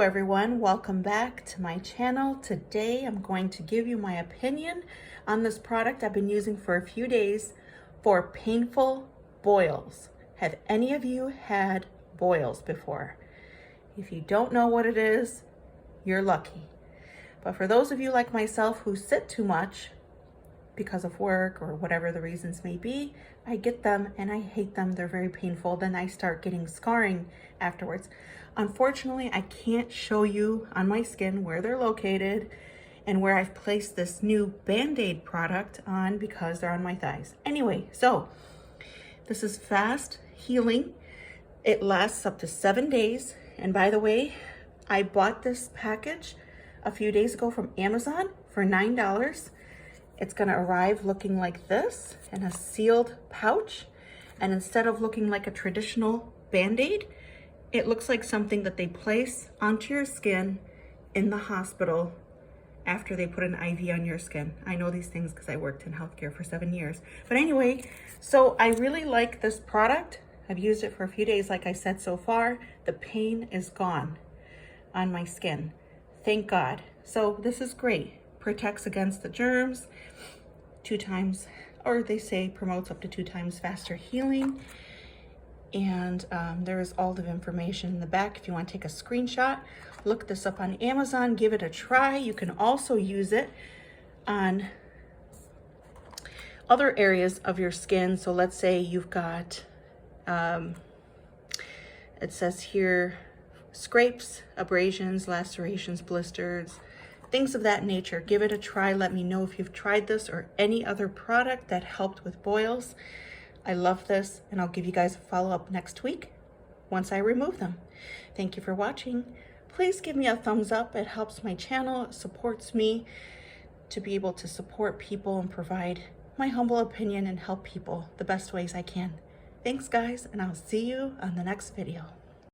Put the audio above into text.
everyone, welcome back to my channel. Today I'm going to give you my opinion on this product I've been using for a few days for painful boils. Have any of you had boils before? If you don't know what it is, you're lucky. But for those of you like myself who sit too much because of work or whatever the reasons may be, I get them and I hate them. They're very painful. Then I start getting scarring afterwards. Unfortunately, I can't show you on my skin where they're located and where I've placed this new Band-Aid product on because they're on my thighs. Anyway, so this is fast healing. It lasts up to 7 days. And by the way, I bought this package a few days ago from Amazon for $9. It's gonna arrive looking like this in a sealed pouch. And instead of looking like a traditional Band-Aid, it looks like something that they place onto your skin in the hospital after they put an IV on your skin. I know these things because I worked in healthcare for 7 years. But anyway, so I really like this product. I've used it for a few days, like I said so far. The pain is gone on my skin. Thank God. So this is great. Protects against the germs 2 times, or they say promotes up to 2 times faster healing. And there is all the information in the back if you want to take a screenshot. Look this up on Amazon, give it a try. You can also use it on other areas of your skin. So let's say you've got, it says here, scrapes, abrasions, lacerations, blisters, things of that nature. Give it a try. Let me know if you've tried this or any other product that helped with boils. I love this, and I'll give you guys a follow-up next week once I remove them. Thank you for watching. Please give me a thumbs up. It helps my channel. It supports me to be able to support people and provide my humble opinion and help people the best ways I can. Thanks, guys, and I'll see you on the next video.